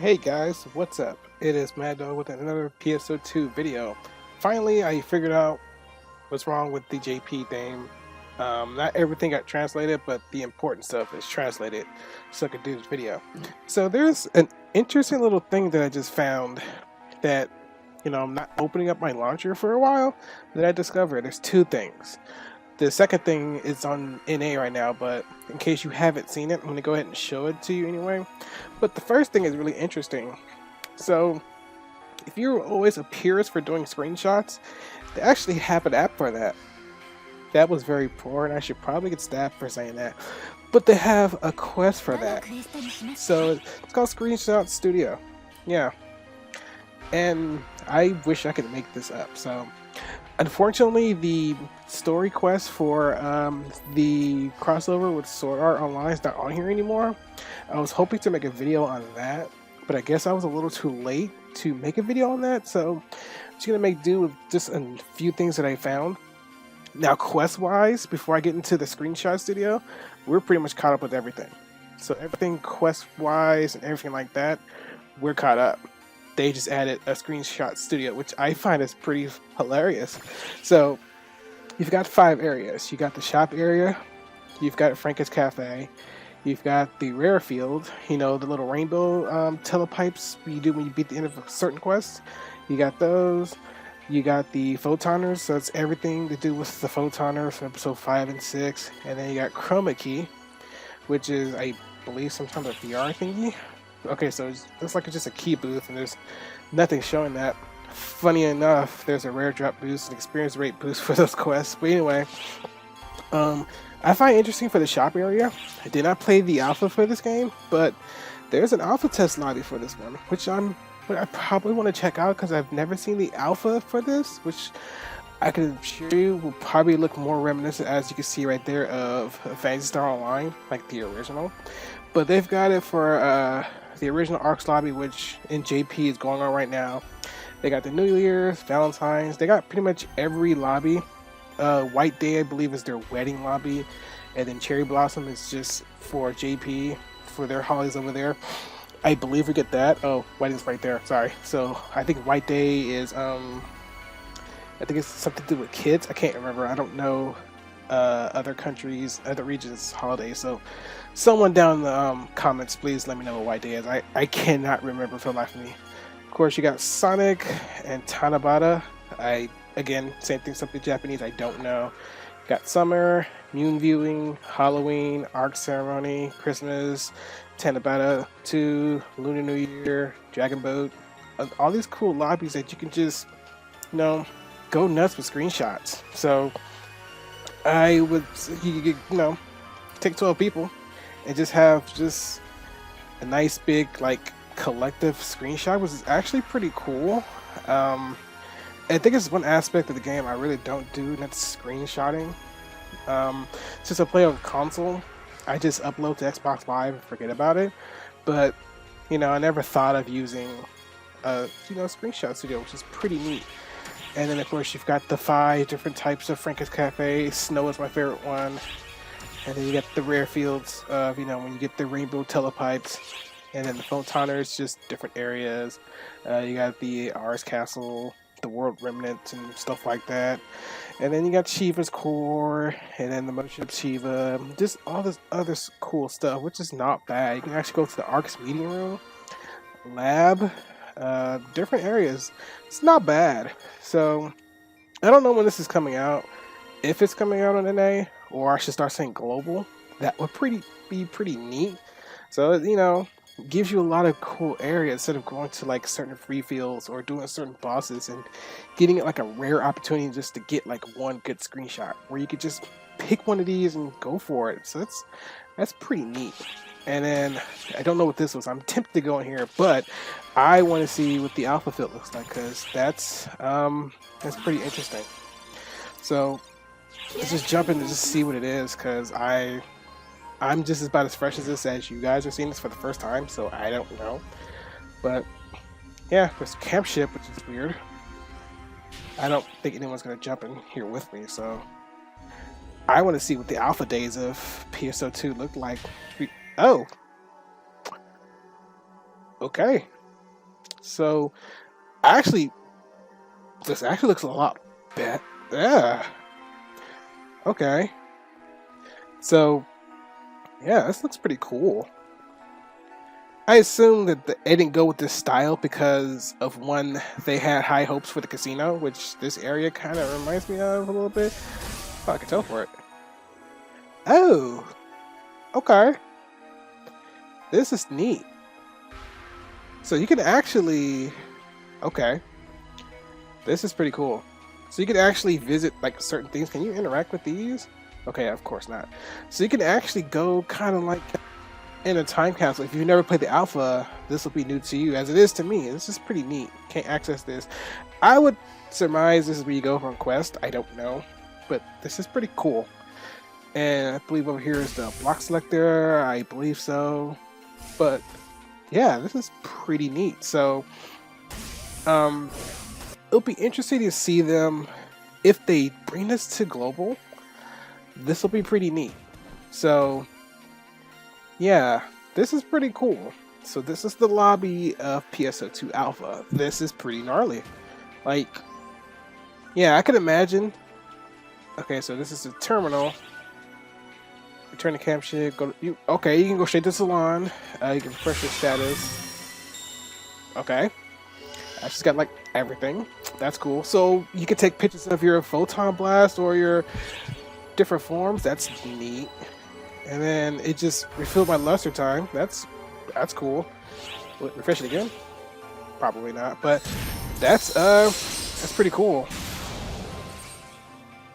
Hey guys, what's up? It is Mad Dog with another PSO 2 video. Finally, I figured out what's wrong with the JP thing. Not everything got translated, but the important stuff is translated so I could do this video. So there's an interesting little thing that I just found that, I'm not opening up my launcher for a while, that I discovered. There's two things. The second thing is on NA right now, but in case you haven't seen it, I'm going to go ahead and show it to you anyway. But the first thing is really interesting. So, if you're always a purist for doing screenshots, they actually have an app for that. That was very poor, and I should probably get stabbed for saying that. But they have a quest for that. So, it's called Screenshot Studio. Yeah. And I wish I could make this up, so... Unfortunately, the story quest for the crossover with Sword Art Online is not on here anymore. I was hoping to make a video on that, but I guess I was a little too late to make a video on that, so I'm just going to make do with just a few things that I found. Now, quest-wise, before I get into the Screenshot Studio, we're pretty much caught up with everything. So everything quest-wise and everything like that, we're caught up. They just added a Screenshot Studio, which I find is pretty hilarious. So, you've got 5 areas. You got the shop area, you've got Franken's Cafe, you've got the rare field, the little rainbow telepipes you do when you beat the end of a certain quest. You got those. You got the photoners, so it's everything to do with the photoners from episode 5 and 6. And then you got Chroma Key, which is, I believe, some kind of VR thingy. Okay, so it looks like it's just a key booth, and there's nothing showing that. Funny enough, there's a rare drop boost and experience rate boost for those quests. But anyway, I find interesting for the shop area. I did not play the alpha for this game, but there's an alpha test lobby for this one, which I probably want to check out because I've never seen the alpha for this, which I can assure you will probably look more reminiscent, as you can see right there, of Phantasy Star Online, like the original. But they've got it for the original Arcs lobby, which in JP is going on right now. They got the New Year's, Valentine's, they got pretty much every lobby. White Day, I believe, is their wedding lobby, and then Cherry Blossom is just for JP, for their holidays over there. I believe we get that. Oh, wedding's right there, sorry. So, I think White Day is, I think it's something to do with kids. I can't remember, I don't know other countries, other regions' holidays, so someone down in the comments, please let me know what White Day is. I cannot remember for the life of me. Of course, you got Sonic and Tanabata. Again, same thing, something Japanese, I don't know. You got Summer, Moon Viewing, Halloween, Arc Ceremony, Christmas, Tanabata 2, Lunar New Year, Dragon Boat. All these cool lobbies that you can just, go nuts with screenshots. So, I would, take 12 people and just have just a nice big collective screenshot, which is actually pretty cool. I think it's one aspect of the game I really don't do, and that's screenshotting. Since I play on console, I just upload to Xbox Live and forget about it. But I never thought of using Screenshot Studio, which is pretty neat. And then of course you've got the 5 different types of Franken's Cafe. Snow is my favorite one. And then you got the rare fields of, when you get the rainbow telepipes. And then the photoners, just different areas. You got the Ars Castle, the World Remnant, and stuff like that. And then you got Shiva's Core, and then the Mothership Shiva. Just all this other cool stuff, which is not bad. You can actually go to the Ark's meeting room, lab, different areas. It's not bad. So, I don't know when this is coming out. If it's coming out on NA, or I should start saying global, that would be pretty neat. So, gives you a lot of cool areas instead of going to certain free fields or doing certain bosses and getting it a rare opportunity just to get one good screenshot where you could just pick one of these and go for it. So that's pretty neat. And then I don't know what this was. I'm tempted to go in here, but I want to see what the alpha field looks like because that's pretty interesting. So let's just jump in and just see what it is because I'm just about as fresh as this as you guys are seeing this for the first time, so I don't know. But yeah, there's camp ship, which is weird. I don't think anyone's gonna jump in here with me, so I want to see what the alpha days of PSO 2 look like. Oh, okay. So actually, this actually looks a lot better. Yeah. Okay. So yeah, this looks pretty cool. I assume that they didn't go with this style because of one, they had high hopes for the casino, which this area kind of reminds me of a little bit. Oh, I can teleport. Oh, okay. This is neat. So you can actually, okay. This is pretty cool. So you can actually visit like certain things. Can you interact with these? Okay, of course not. So you can actually go kind of like in a time capsule. If you've never played the alpha, this will be new to you, as it is to me. This is pretty neat. Can't access this. I would surmise this is where you go from quest. I don't know, but this is pretty cool. And I believe over here is the block selector. I believe so. But yeah, this is pretty neat. So it'll be interesting to see them if they bring this to global. This will be pretty neat. So yeah, this is pretty cool. So this is the lobby of PSO2 Alpha. This is pretty gnarly. Like, yeah, I can imagine. Okay, so this is the terminal. Return to camp shit. Go to, you. Okay, you can go straight to salon. You can refresh your status. Okay, I just got like everything. That's cool. So you can take pictures of your photon blast or your different forms. That's neat. And then it just refilled my luster time. That's cool. Refresh it again? Probably not, but that's pretty cool.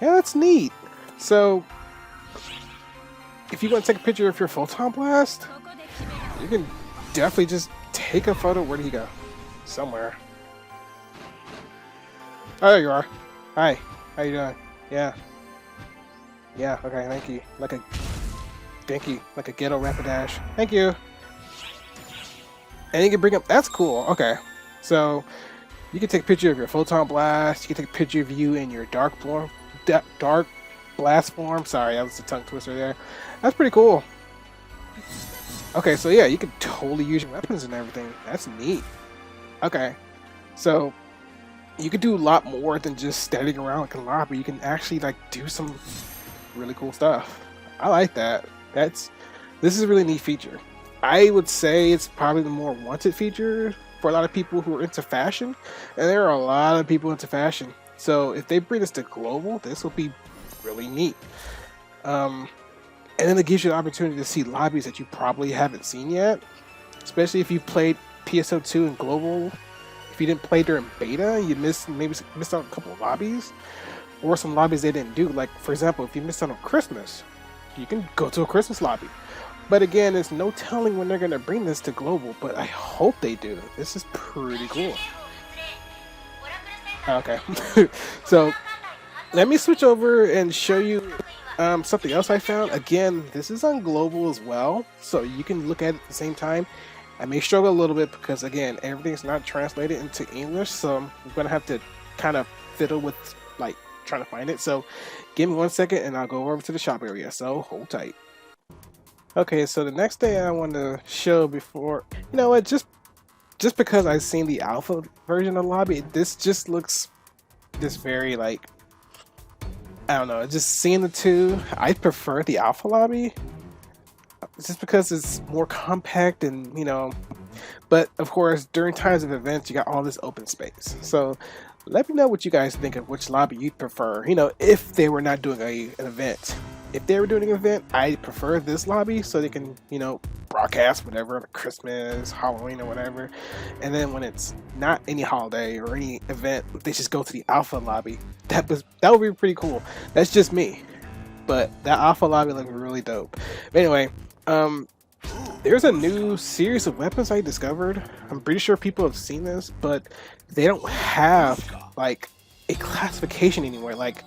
Yeah, that's neat. So if you want to take a picture of your photon blast, you can definitely just take a photo. Where did he go? Somewhere. Oh, there you are. Hi. How you doing? Yeah. Yeah. Okay. Thank you. Thank you. Like a ghetto Rapidash. Thank you. And you can bring up. That's cool. Okay. So you can take a picture of your photon blast. You can take a picture of you in your dark blast form. Sorry, that was a tongue twister there. That's pretty cool. Okay, so yeah, you can totally use your weapons and everything. That's neat. Okay, so you can do a lot more than just standing around like a lobby. You can actually like do some really cool stuff. I like that. This is a really neat feature. I would say it's probably the more wanted feature for a lot of people who are into fashion, and there are a lot of people into fashion. So if they bring this to global, this will be really neat. And then it gives you the opportunity to see lobbies that you probably haven't seen yet, especially if you've played PSO2 in global. If you didn't play during beta, you maybe missed out a couple of lobbies, or some lobbies they didn't do. Like for example, if you missed out on Christmas, you can go to a Christmas lobby. But again, there's no telling when they're going to bring this to global, but I hope they do. This is pretty cool. Okay, so let me switch over and show you something else I found. Again, this is on global as well, so you can look at it at the same time. I may struggle a little bit because again, everything's not translated into English, so I'm going to have to kind of fiddle with like trying to find it. So give me 1 second and I'll go over to the shop area, so hold tight. Okay, so the next thing I want to show before, you know what, just because I've seen the alpha version of the lobby, this just looks this very like, I don't know, just seeing the two, I prefer the alpha lobby just because it's more compact and, you know, but of course during times of events you got all this open space. So let me know what you guys think of which lobby you'd prefer, you know, if they were not doing an event. If they were doing an event, I prefer this lobby so they can, you know, broadcast whatever, like Christmas, Halloween, or whatever. And then when it's not any holiday or any event, they just go to the alpha lobby. That would be pretty cool. That's just me, but that alpha lobby looks really dope. But anyway, there's a new series of weapons I discovered. I'm pretty sure people have seen this, but they don't have like a classification anymore. Like,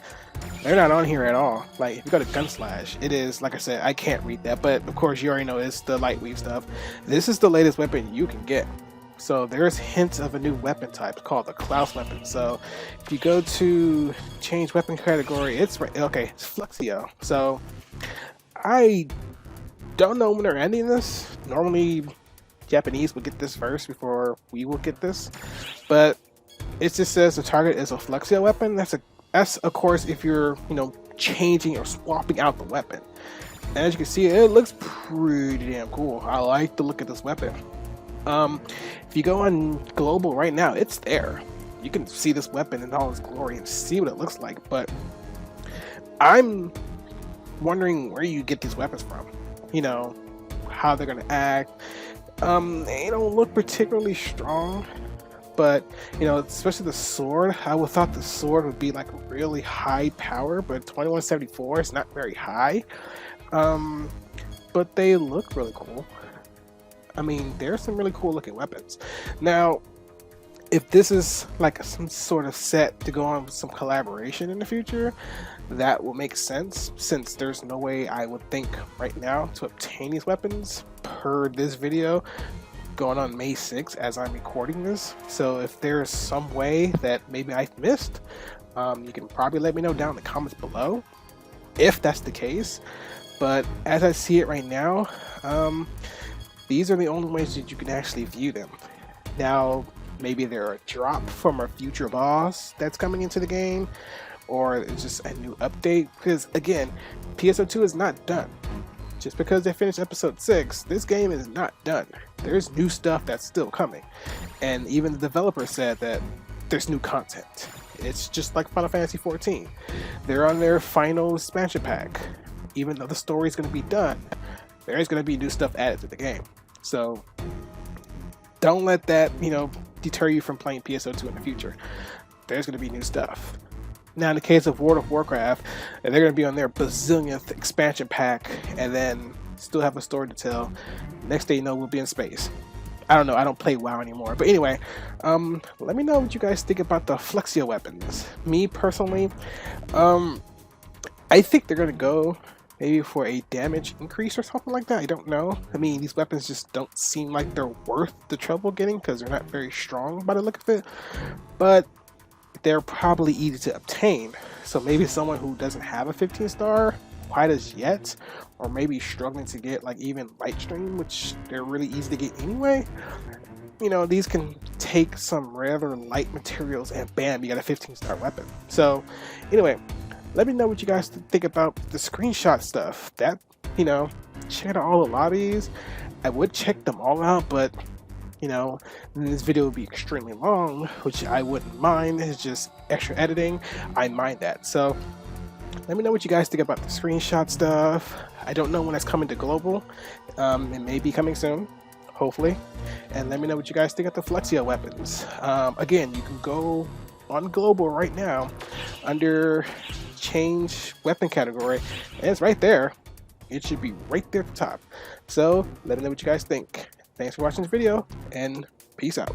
they're not on here at all. Like, if you go to Gunslash, it is, like I said, I can't read that, but of course you already know it's the light weave stuff. This is the latest weapon you can get. So there's hints of a new weapon type called the Klaus weapon. So if you go to change weapon category, it's right, okay, it's Fluxio. So I don't know when they're ending this. Normally Japanese will get this first before we will get this, but it just says the target is a Fluxio weapon. That's of course if you're changing or swapping out the weapon. And as you can see, it looks pretty damn cool. I like the look of this weapon. If you go on global right now, it's there. You can see this weapon in all its glory and see what it looks like, but I'm wondering where you get these weapons from. How they're gonna act. They don't look particularly strong, but especially the sword. I would thought the sword would be like really high power, but 2174 is not very high. But they look really cool. I mean, there's some really cool looking weapons. Now, if this is like some sort of set to go on with some collaboration in the future, that will make sense, since there's no way I would think right now to obtain these weapons per this video going on May 6th as I'm recording this. So if there's some way that maybe I've missed, you can probably let me know down in the comments below if that's the case. But as I see it right now, these are the only ways that you can actually view them. Now, maybe they're a drop from a future boss that's coming into the game, or it's just a new update, because again, PSO 2 is not done. Just because they finished episode 6, this game is not done. There's new stuff that's still coming, and even the developer said that there's new content. It's just like Final Fantasy 14. They're on their final expansion pack. Even though the story is going to be done, there's going to be new stuff added to the game. So don't let that deter you from playing PSO 2 in the future. There's going to be new stuff. Now, in the case of World of Warcraft, they're going to be on their bazillionth expansion pack, and then still have a story to tell. Next day, we'll be in space. I don't know. I don't play WoW anymore. But anyway, let me know what you guys think about the Fluxio weapons. Me personally, I think they're going to go maybe for a damage increase or something like that. I don't know. I mean, these weapons just don't seem like they're worth the trouble getting, because they're not very strong by the look of it. But they're probably easy to obtain. So maybe someone who doesn't have a 15-star quite as yet, or maybe struggling to get like even Lightstream, which they're really easy to get anyway. These can take some rather light materials and bam, you got a 15-star weapon. So anyway, let me know what you guys think about the screenshot stuff. That, check out all the lobbies. I would check them all out, but, this video would be extremely long, which I wouldn't mind. It's just extra editing. I mind that. So let me know what you guys think about the screenshot stuff. I don't know when it's coming to global. It may be coming soon, hopefully. And let me know what you guys think of the Fluxio weapons. Again, you can go on global right now under change weapon category, and it's right there. It should be right there at the top. So let me know what you guys think. Thanks for watching this video, and peace out.